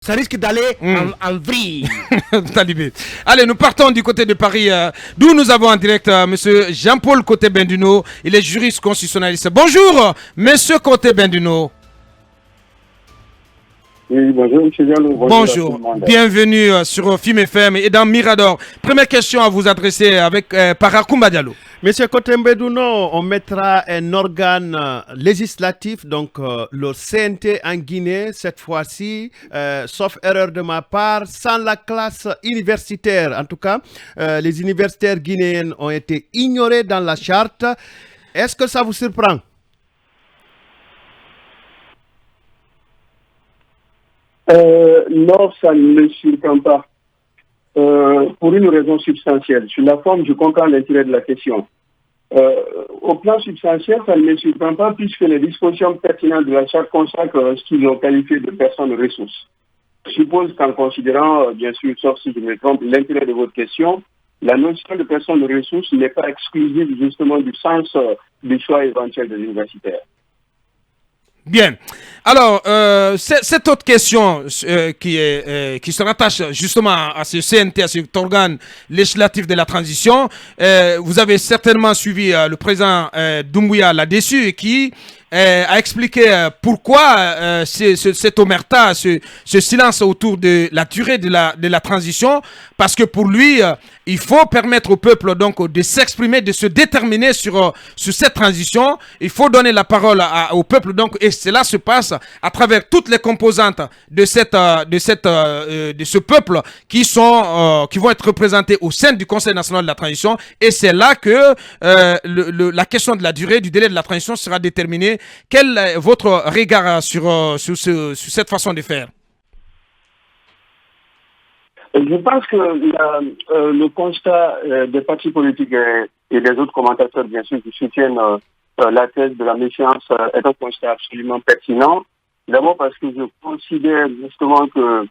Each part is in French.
Ça risque d'aller en vrille. Talibé. Allez, nous partons du côté de Paris, d'où nous avons en direct Monsieur Jean-Paul Coté-Benduno. Il est juriste constitutionnaliste. Bonjour, Monsieur Coté-Benduno. Oui, bonjour, M. Diallo. Bonjour, bienvenue sur Film FM et dans Mirador. Première question à vous adresser avec Parakoumba Diallo. Monsieur Coté-Benduno, on mettra un organe législatif, donc le CNT en Guinée, cette fois-ci, sauf erreur de ma part, sans la classe universitaire. En tout cas, les universitaires guinéennes ont été ignorées dans la charte. Est-ce que ça vous surprend? Non, ça ne me surprend pas. Pour une raison substantielle. Sur la forme, je comprends l'intérêt de la question. Au plan substantiel, ça ne me surprend pas puisque les dispositions pertinentes de la charte consacrent ce qu'ils ont qualifié de personnes ressources. Je suppose qu'en considérant, bien sûr, sauf si je me trompe, l'intérêt de votre question, la notion de personnes ressources n'est pas exclusive justement du sens du choix éventuel des universitaires. Bien. Alors, cette autre question qui se rattache justement à ce CNT, à cet organe législatif de la transition, vous avez certainement suivi le président Doumbouya là-dessus et qui a expliqué pourquoi cette omerta, ce silence autour de la durée de la transition, parce que pour lui, il faut permettre au peuple donc de s'exprimer, de se déterminer sur cette transition. Il faut donner la parole au peuple, donc, et cela se passe à travers toutes les composantes de ce peuple qui vont être représentés au sein du Conseil national de la transition. Et c'est là que la question de la durée, du délai de la transition sera déterminée. Quel est votre regard sur cette façon de faire? Je pense que le constat des partis politiques et des autres commentateurs, bien sûr, qui soutiennent la thèse de la méfiance est un constat absolument pertinent. D'abord parce que je considère justement que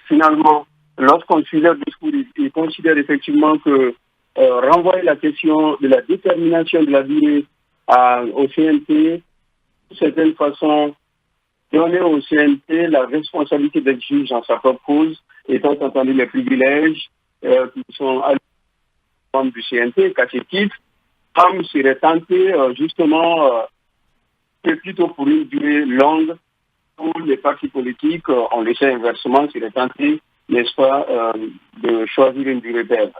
finalement, lorsqu'on suit leur discours, ils considèrent effectivement que renvoyer la question de la détermination de la durée au CNT, d'une certaine façon, donner au CNT la responsabilité d'être juge en sa propre cause, étant entendu les privilèges qui sont alloués aux membres du CNT, qu'à ce titre, Ham serait tenté justement plutôt pour une durée longue pour les partis politiques, on le sait inversement, serait tenté, n'est-ce pas, de choisir une durée brève.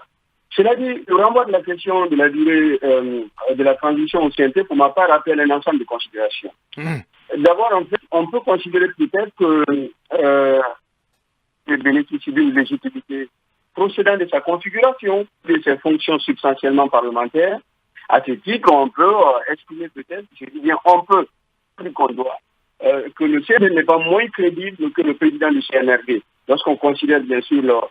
Cela dit, le renvoi de la question de la durée de la transition au CNT, pour ma part, rappelle un ensemble de considérations. D'abord, on peut considérer peut-être que bénéficie d'une légitimité procédant de sa configuration, de ses fonctions substantiellement parlementaires. À ce titre, on peut exprimer peut-être, je dis bien on peut, plus qu'on doit, que le CNRD n'est pas moins crédible que le président du CNRD, lorsqu'on considère bien sûr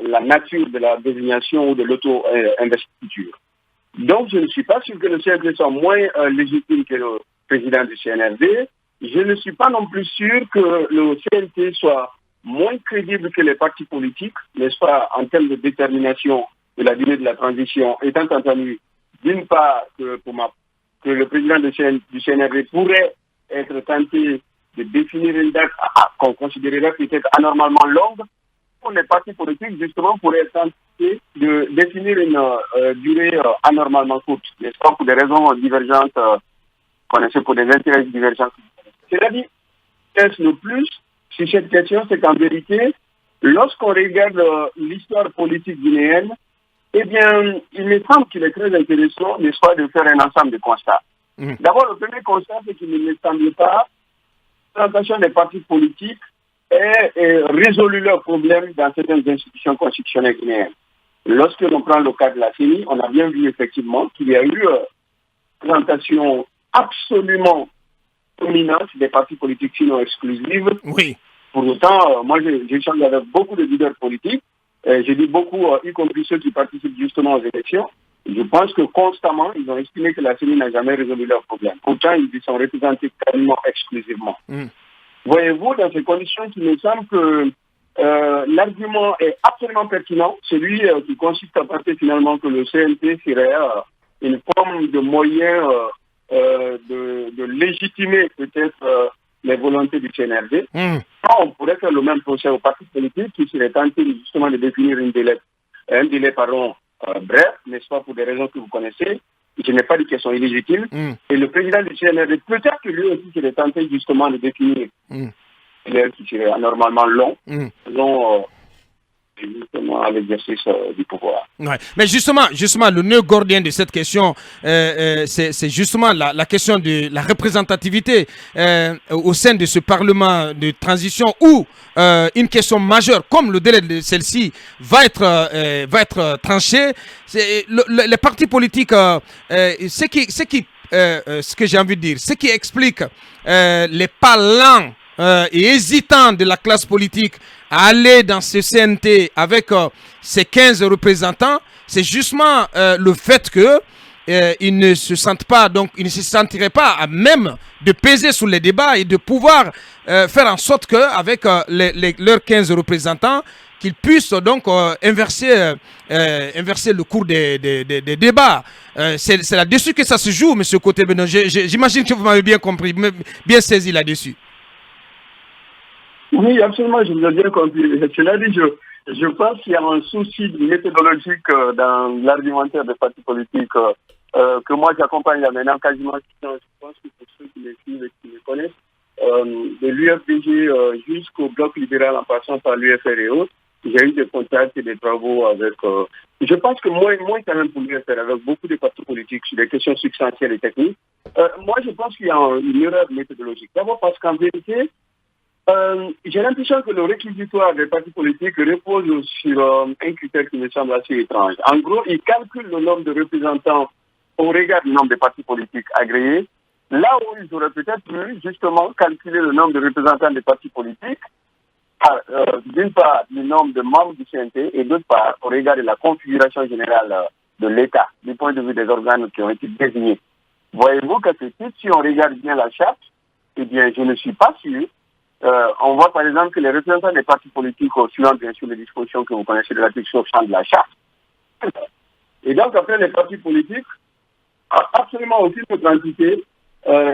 la nature de la désignation ou de l'auto-investiture. Donc, je ne suis pas sûr que le CNRD soit moins légitime que le président du CNRD. Je ne suis pas non plus sûr que le CNT soit moins crédible que les partis politiques, n'est-ce pas, en termes de détermination de la durée de la transition, étant entendu, d'une part, que le président du CNRD pourrait être tenté de définir une date qu'on considérerait peut-être anormalement longue, pour les partis politiques, justement, pourraient être tentés de définir une durée anormalement courte, n'est-ce pas, pour des raisons divergentes, connaissez, pour des intérêts divergents. C'est-à-dire, est-ce le plus sur cette question, c'est qu'en vérité, lorsqu'on regarde l'histoire politique guinéenne, eh bien, il me semble qu'il est très intéressant, n'est-ce pas, de faire un ensemble de constats. D'abord, le premier constat, c'est qu'il ne me semble pas que la présentation des partis politiques ait résolu leurs problèmes dans certaines institutions constitutionnelles guinéennes. Lorsque l'on prend le cas de la CENI, on a bien vu effectivement qu'il y a eu une présentation absolument dominante des partis politiques sinon exclusives. Oui. Pour autant, moi, j'ai échangé avec beaucoup de leaders politiques. J'ai dit beaucoup, y compris ceux qui participent justement aux élections. Je pense que constamment, ils ont estimé que la CENI n'a jamais résolu leurs problèmes. Pourtant, ils y sont représentés quasiment exclusivement. Voyez-vous, dans ces conditions, il me semble que l'argument est absolument pertinent, celui qui consiste à penser finalement que le CNT serait une forme de moyen de légitimer peut-être les volontés du CNRD. Hum. On pourrait faire le même procès aux partis politiques qui seraient tentés justement de définir un délai bref, n'est-ce pas, pour des raisons que vous connaissez. Je n'ai pas dit qu'elles sont illégitimes. Et le président du CNRD, peut-être que lui aussi serait tenté justement de définir un délai qui serait normalement long, justement à l'exercice du pouvoir. Ouais. Mais justement, le nœud gordien de cette question, c'est justement la question de la représentativité au sein de ce Parlement de transition où une question majeure, comme le délai de celle-ci, va être tranché. Les partis politiques, ce que j'ai envie de dire, ce qui explique les pas lents et hésitants de la classe politique à aller dans ce CNT avec ces 15 représentants, c'est justement le fait que ils ne se sentent pas, donc ils ne se sentiraient pas à même de peser sur les débats et de pouvoir faire en sorte qu'avec leurs 15 représentants, qu'ils puissent donc inverser le cours des débats. C'est là-dessus que ça se joue, M. Côté-Benoît. J'imagine que vous m'avez bien compris, bien saisi là-dessus. Oui, absolument, je vous ai bien compris. Cela dit, je pense qu'il y a un souci méthodologique dans l'argumentaire des partis politiques que moi j'accompagne là maintenant quasiment. Je pense que pour ceux qui me suivent et qui me connaissent, de l'UFDG jusqu'au bloc libéral en passant par l'UFR et autres, j'ai eu des contacts et des travaux avec... je pense que moins quand même pour l'UFR, avec beaucoup de partis politiques sur des questions substantielles et techniques. Moi, je pense qu'il y a une erreur méthodologique. D'abord parce qu'en vérité, j'ai l'impression que le réquisitoire des partis politiques repose sur un critère qui me semble assez étrange. En gros, ils calculent le nombre de représentants au regard du nombre de partis politiques agréés, là où ils auraient peut-être pu justement calculer le nombre de représentants des partis politiques, d'une part du nombre de membres du CNT et d'autre part au regard de la configuration générale de l'État, du point de vue des organes qui ont été désignés. Voyez-vous que si on regarde bien la charte, eh bien, je ne suis pas sûr. On voit par exemple que les représentants des partis politiques, suivant bien sûr les dispositions que vous connaissez de l'article 60 de la charte, et donc après les partis politiques ont absolument aucune autre entité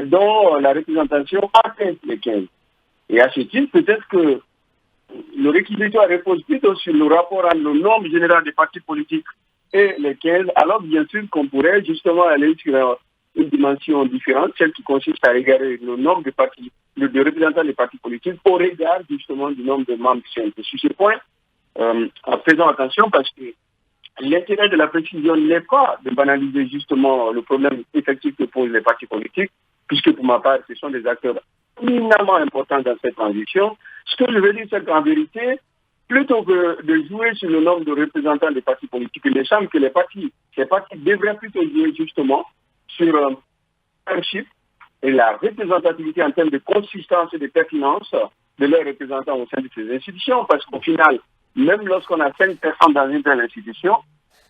dont la représentation atteint les 15. Et à ce titre, peut-être que le réquisitoire repose plutôt sur le rapport entre le nombre général des partis politiques et les 15, alors bien sûr qu'on pourrait justement aller sur une dimension différente, celle qui consiste à regarder le nombre de partis, de représentants des partis politiques au regard justement du nombre de membres du CNT. Sur ce point, en faisant attention parce que l'intérêt de la précision n'est pas de banaliser justement le problème effectif que posent les partis politiques, puisque pour ma part, ce sont des acteurs éminemment importants dans cette transition. Ce que je veux dire, c'est qu'en vérité, plutôt que de jouer sur le nombre de représentants des partis politiques, il me semble que ces partis devraient plutôt jouer justement sur un chiffre et la représentativité en termes de consistance et de pertinence de leurs représentants au sein de ces institutions, parce qu'au final, même lorsqu'on a 5 personnes dans une telle institution,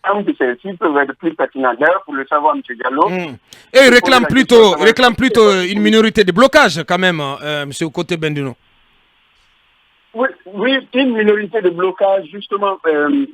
un de celles-ci peuvent être plus pertinentes. D'ailleurs, pour le savoir, M. Diallo... Et il réclame plutôt une minorité de blocage, quand même, M. Côté-Benoît. Oui, une minorité de blocage, justement,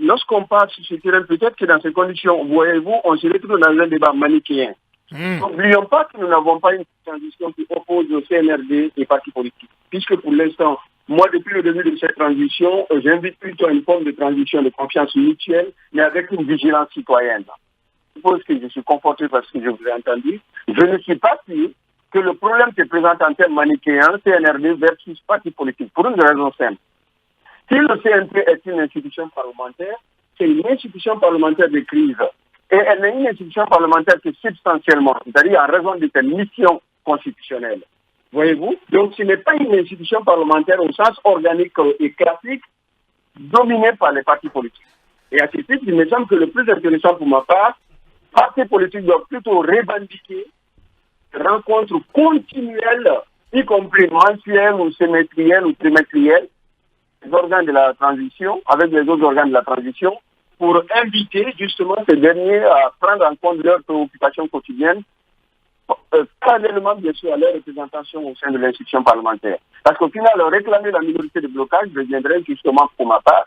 lorsqu'on passe sur ce terrain, peut-être que dans ces conditions, voyez-vous, on se retrouve dans un débat manichéen. N'oublions pas que nous n'avons pas une transition qui oppose au CNRD et partis politiques. Puisque pour l'instant, moi, depuis le début de cette transition, j'invite plutôt à une forme de transition de confiance mutuelle, mais avec une vigilance citoyenne. Je suppose que je suis conforté parce que je vous ai entendu. Je ne suis pas sûr que le problème se présente en termes manichéens, CNRD versus partis politiques, pour une raison simple. Si le CNP est une institution parlementaire, c'est une institution parlementaire de crise. Et elle n'est une institution parlementaire que substantiellement, c'est-à-dire en raison de ses missions constitutionnelles. Voyez-vous? Donc ce n'est pas une institution parlementaire au sens organique et classique dominée par les partis politiques. Et à ce titre, il me semble que le plus intéressant pour ma part, les partis politiques doivent plutôt revendiquer rencontres continuelles, y compris mensuelles ou semestrielles ou trimestrielles, les organes de la transition, avec les autres organes de la transition, pour inviter justement ces derniers à prendre en compte leurs préoccupations quotidiennes, parallèlement bien sûr à leur représentation au sein de l'institution parlementaire. Parce qu'au final, réclamer la minorité de blocage deviendrait justement pour ma part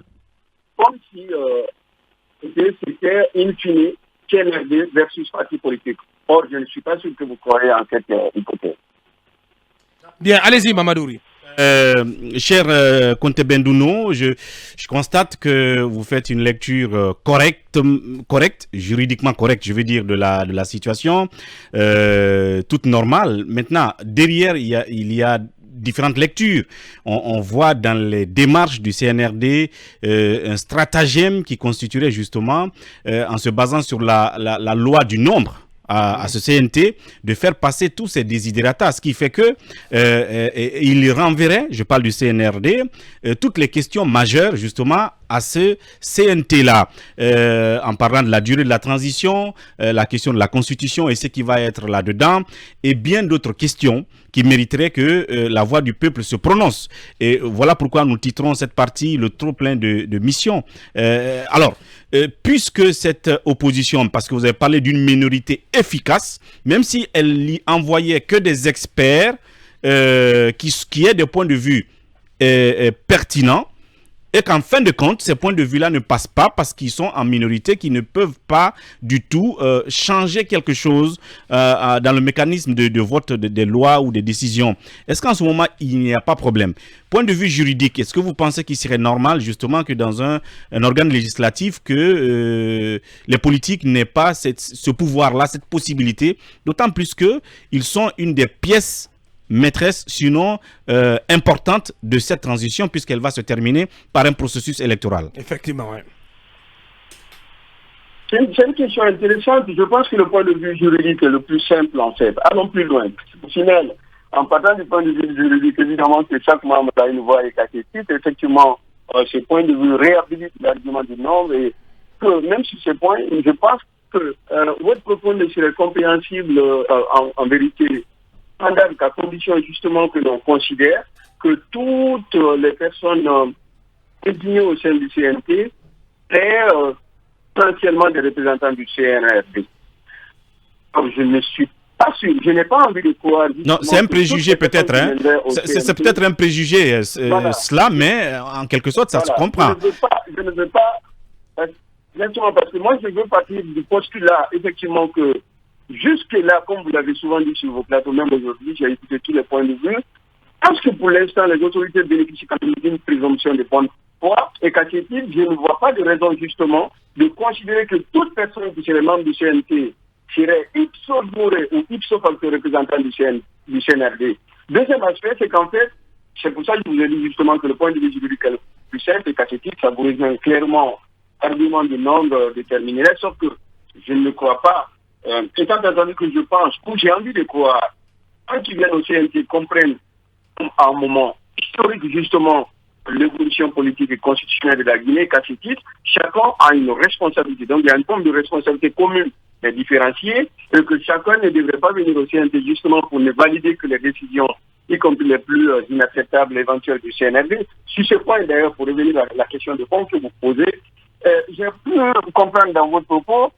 comme si c'était in fine CNRD versus parti politique. Or, je ne suis pas sûr que vous croyez en cette hypothèse. Bien, allez-y, Mamadouri. Cher Conte Bendouno, je constate que vous faites une lecture correcte, juridiquement correcte, je veux dire, de la situation, toute normale. Maintenant, derrière, il y a différentes lectures. On voit dans les démarches du CNRD un stratagème qui constituerait justement, en se basant sur la loi du nombre, à ce CNT de faire passer tous ces desiderata, ce qui fait que il renverrait, je parle du CNRD, toutes les questions majeures justement à ce CNT-là, en parlant de la durée de la transition, la question de la Constitution et ce qui va être là-dedans, et bien d'autres questions qui mériteraient que la voix du peuple se prononce. Et voilà pourquoi nous titrons cette partie le trop plein de missions. Alors, puisque cette opposition, parce que vous avez parlé d'une minorité efficace, même si elle y envoyait que des experts qui aient des points de vue pertinents, et qu'en fin de compte, ces points de vue-là ne passent pas parce qu'ils sont en minorité, qui ne peuvent pas du tout changer quelque chose dans le mécanisme de vote des lois ou des décisions. Est-ce qu'en ce moment, il n'y a pas de problème? Point de vue juridique, est-ce que vous pensez qu'il serait normal justement que dans un organe législatif, que les politiques n'aient pas ce pouvoir-là, cette possibilité, d'autant plus qu'ils sont une des pièces maîtresse, sinon importante de cette transition, puisqu'elle va se terminer par un processus électoral. Effectivement, oui. C'est une question intéressante. Je pense que le point de vue juridique est le plus simple, en fait. Allons plus loin. Au final, en partant du point de vue juridique, évidemment que chaque membre a une voix et quatre titres. Effectivement, ce point de vue réhabilite l'argument du nombre, et que même sur ce point, je pense que votre propos ne serait compréhensible en vérité à condition justement que l'on considère que toutes les personnes désignées au sein du CNT est potentiellement des représentants du CNRD. Je ne suis pas sûr, je n'ai pas envie de croire. Non, c'est un préjugé peut-être, hein. C'est peut-être un préjugé, voilà. Cela, mais en quelque sorte, ça se comprend. Je ne veux pas, exactement, parce que moi, je veux partir du postulat, effectivement, que jusque-là, comme vous l'avez souvent dit sur vos plateaux, même aujourd'hui, j'ai écouté tous les points de vue. Parce que pour l'instant, les autorités bénéficient quand même d'une présomption de bonne foi, et qu'à ce titre, je ne vois pas de raison justement de considérer que toute personne qui serait membre du CNT serait ipso facto ou ipso facto représentant du CNRD. Deuxième aspect, c'est qu'en fait, c'est pour ça que je vous ai dit justement que le point de vue juridique est le plus simple, et qu'à ce titre, ça vous rejoint clairement l'argument du nombre déterminé, sauf que je ne crois pas. Étant entendu que je pense, ou j'ai envie de croire, quand ils viennent au CNT, comprennent à un moment historique justement l'évolution politique et constitutionnelle de la Guinée, qu'à ce titre, chacun a une responsabilité. Donc il y a une forme de responsabilité commune mais différenciée, et que chacun ne devrait pas venir au CNT justement pour ne valider que les décisions, y compris les plus inacceptables éventuelles du CNRD. Sur ce point, d'ailleurs, pour revenir à la question de fond que vous posez, j'ai pu comprendre dans votre propos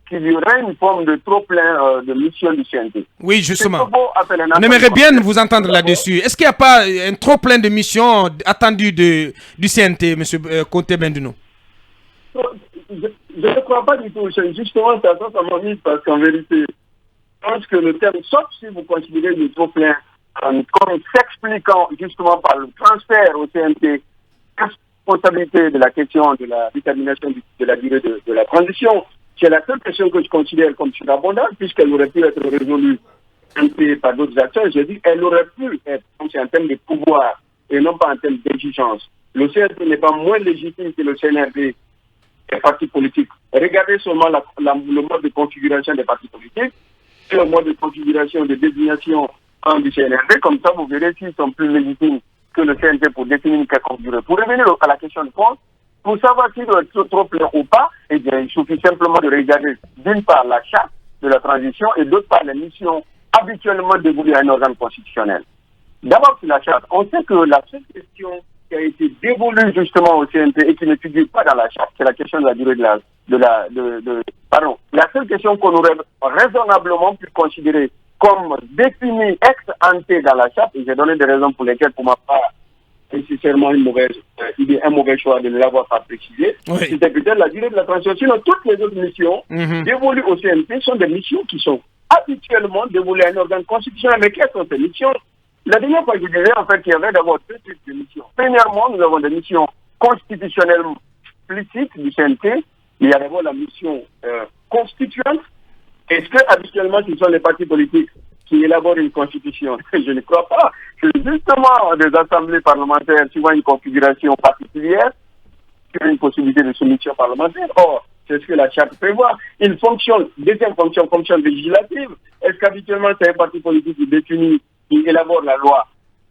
qu'il y aurait une forme de trop-plein de mission du CNT. Oui, justement. On aimerait bien vous entendre là-dessus. Est-ce qu'il n'y a pas un trop-plein de missions attendues du CNT, M. Conte Bendouno? Je ne crois pas du tout. Justement, ça m'a mis parce qu'en vérité, je pense que le terme, sauf si vous considérez le trop-plein comme s'expliquant justement par le transfert au CNT, responsabilité de la question de la détermination de la durée de la transition, c'est la seule question que je considère comme surabondante, puisqu'elle aurait pu être résolue par d'autres acteurs. Je dis qu'elle aurait pu être, en termes de pouvoir et non pas en termes d'exigence. Le CNT n'est pas moins légitime que le CNRD, les partis politiques. Regardez seulement le mode de configuration des partis politiques, et le mode de configuration de désignation du CNRD. Comme ça, vous verrez s'ils sont plus légitimes que le CNT pour définir une quelconque durée. Pour revenir à la question de fond, pour savoir s'il doit être trop plein ou pas, eh bien, il suffit simplement de regarder d'une part la charte de la transition et d'autre part les missions habituellement dévolues à un organe constitutionnel. D'abord, sur la charte, on sait que la seule question qui a été dévolue justement au CNT et qui ne figure pas dans la charte, c'est la question de la durée pardon. La seule question qu'on aurait raisonnablement pu considérer comme définie ex ante dans la charte, et j'ai donné des raisons pour lesquelles, pour ma part, nécessairement un mauvais choix de ne l'avoir pas précisé. Oui. C'était peut-être la durée de la transition. Sinon, toutes les autres missions dévolues au CNT sont des missions qui sont habituellement dévolues à un organe constitutionnel. Mais quelles sont ces missions? La dernière fois, je disais en fait qu'il y avait d'abord deux types de missions. Premièrement, nous avons des missions constitutionnelles explicites du CNT. Il y a d'abord la mission constituante. Est-ce que habituellement ce sont les partis politiques qui élaborent une constitution? Je ne crois pas. C'est justement des assemblées parlementaires suivant une configuration particulière qui ont une possibilité de soumission parlementaire. Or, c'est ce que la charte prévoit. Une fonction, deuxième fonction législative. Est-ce qu'habituellement c'est un parti politique qui définit, qui élabore la loi?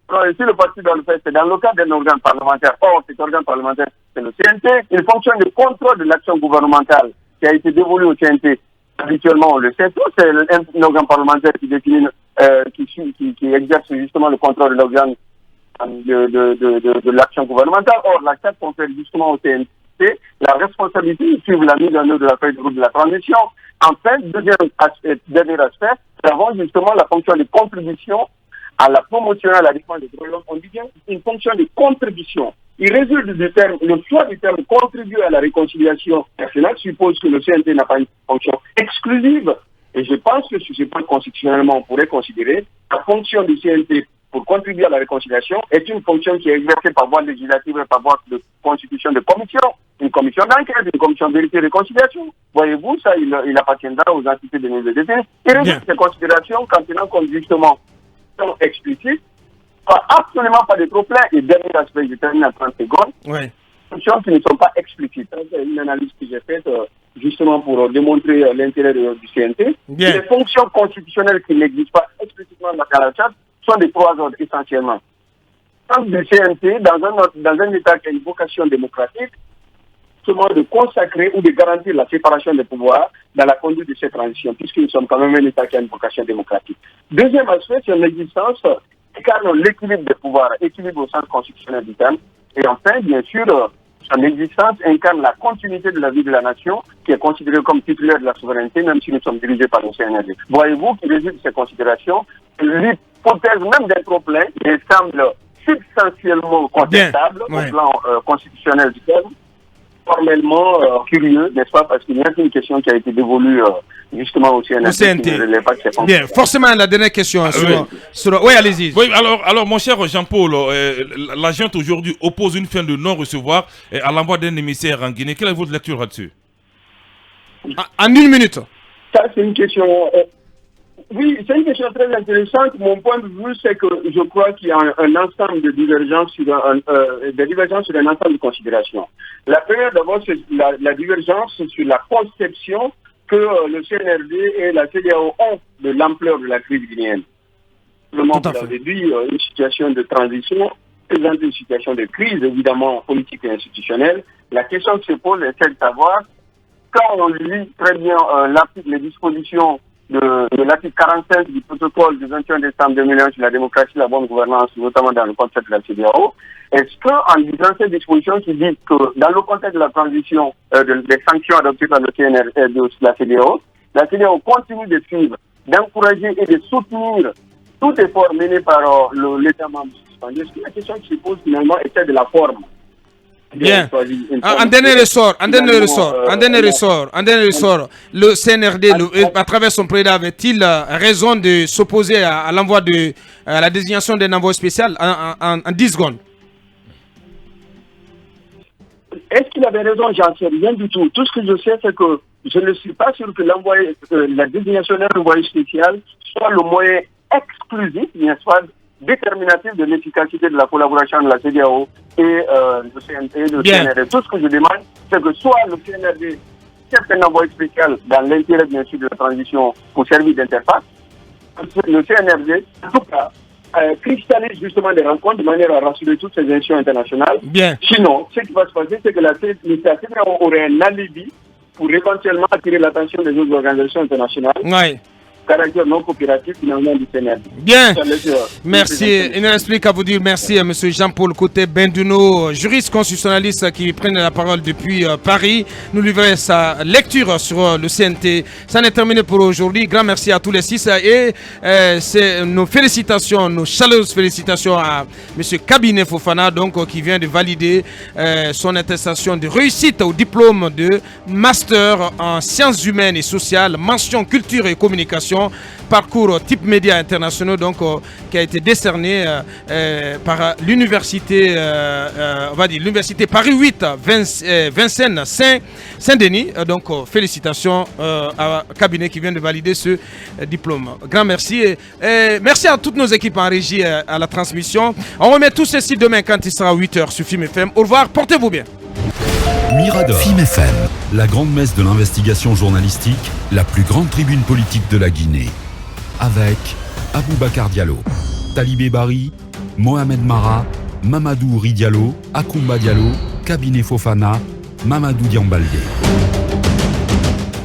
Alors, si le parti doit le faire, c'est dans le cadre d'un organe parlementaire. Or, cet organe parlementaire, c'est le CNT. Une fonction de contrôle de l'action gouvernementale qui a été dévolue au CNT. Habituellement, on le sait tous, c'est un organe parlementaire qui définit, qui exerce justement le contrôle de l'organe de l'action gouvernementale. Or, la charte confère justement au CNT la responsabilité de suivre la mise en œuvre de la feuille de route de la transition. Enfin, dernier aspect, nous avons justement la fonction de contribution à la promotion et à la défense des droits de l'homme. On dit bien une fonction de contribution. Il résulte du terme, le choix du terme contribuer à la réconciliation nationale suppose que le CNT n'a pas une fonction exclusive. Et je pense que sur ce point constitutionnellement, on pourrait considérer la fonction du CNT pour contribuer à la réconciliation est une fonction qui est exercée par voie législative et par voie de constitution de commission. Une commission d'enquête, une commission de vérité et réconciliation. Voyez-vous, ça, il appartiendra aux entités de nos détenus. Il résulte ces considérations quand tenant compte justement sont explicites, absolument pas de trop plein. Et dernier aspect, je termine en 30 secondes. Ouais. Fonctions qui ne sont pas explicites. C'est une analyse que j'ai faite justement pour démontrer l'intérêt du CNT. Bien. Les fonctions constitutionnelles qui n'existent pas explicitement dans la charte sont des trois ordres essentiellement. Le CNT, dans un État qui a une vocation démocratique, seulement de consacrer ou de garantir la séparation des pouvoirs dans la conduite de cette transition, puisque nous sommes quand même un État qui a une vocation démocratique. Deuxième aspect, c'est l'existence incarne l'équilibre des pouvoirs, équilibre au sens constitutionnel du terme. Et enfin, bien sûr, son existence incarne la continuité de la vie de la nation, qui est considérée comme titulaire de la souveraineté, même si nous sommes dirigés par le CNRD. Voyez-vous qu'il résulte de ces considérations, l'hypothèse même d'être trop plein, elle semble substantiellement contestable au plan constitutionnel du terme, formellement curieux, n'est-ce pas, parce qu'il y a une question qui a été dévolue justement au CNRD. Qui ne relève pas de ces fonctions. Bien, forcément, la dernière question oui, allez-y. Oui, alors, mon cher Jean-Paul, la junte aujourd'hui oppose une fin de non-recevoir à l'envoi d'un émissaire en Guinée. Quelle est votre lecture là-dessus? En une minute. Ça, c'est une question... oui, c'est une question très intéressante. Mon point de vue, c'est que je crois qu'il y a un ensemble de divergences sur un ensemble de considérations. La première, d'abord, c'est la divergence sur la conception que le CNRD et la CEDEAO ont de l'ampleur de la crise guinéenne. Le monde a début, une situation de transition présente une situation de crise, évidemment politique et institutionnelle. La question qui se pose est celle de savoir, quand on lit très bien les dispositions de l'article 45 du protocole du 21 décembre 2001 sur la démocratie et la bonne gouvernance, notamment dans le contexte de la CEDEAO, est-ce qu'en lisant ces dispositions qui disent que dans le contexte de la transition des sanctions adoptées par le CNR de la CEDEAO continue de suivre, d'encourager et de soutenir tout effort mené par l'État membre suspendu? Est-ce que la question qui se pose finalement est celle de la forme? Bien. Un dernier ressort, le CNRD, à travers son président, avait-il raison de s'opposer à l'envoi à la désignation d'un envoyé spécial en 10 secondes? Est-ce qu'il avait raison? J'en sais rien du tout. Tout ce que je sais, c'est que je ne suis pas sûr que la désignation d'un envoyé spécial soit le moyen exclusif, n'est-ce pas, déterminatif de l'efficacité de la collaboration de la CEDEAO et le CNRD. Tout ce que je demande, c'est que soit le CNRD cherche un envoyé spécial dans l'intérêt, bien sûr, de la transition pour servir d'interface, le CNRD, en tout cas, cristallise justement des rencontres de manière à rassurer toutes ces institutions internationales. Bien. Sinon, ce qui va se passer, c'est que la CEDEAO aurait un alibi pour éventuellement attirer l'attention des autres organisations internationales. Oui. Caractère non coopératif finalement du CNRD. Bien, merci. Il ne reste plus qu'à vous dire merci à M. Jean-Paul Couté-Benduno, juriste constitutionnaliste qui prend la parole depuis Paris, nous livrer sa lecture sur le CNT. Ça n'est terminé pour aujourd'hui. Grand merci à tous les six et c'est nos félicitations, nos chaleureuses félicitations à M. Kabinet Fofana, donc qui vient de valider son attestation de réussite au diplôme de master en sciences humaines et sociales, mention culture et communication félicitations. Parcours type médias internationaux, donc, qui a été décerné par l'université, on va dire, l'université Paris 8, Vincennes, Saint-Denis. Donc, félicitations à cabinet qui vient de valider ce diplôme. Grand merci. Et merci à toutes nos équipes en régie à la transmission. On remet tout ceci demain quand il sera 8h sur FIM FM. Au revoir, portez-vous bien. Mirador, FIM FM, la grande messe de l'investigation journalistique, la plus grande tribune politique de la Guinée. Avec Aboubacar Diallo, Talibé Bari, Mohamed Mara, Mamadou Uri Diallo, Akoumba Diallo, Cabinet Fofana, Mamadou Diambaldé.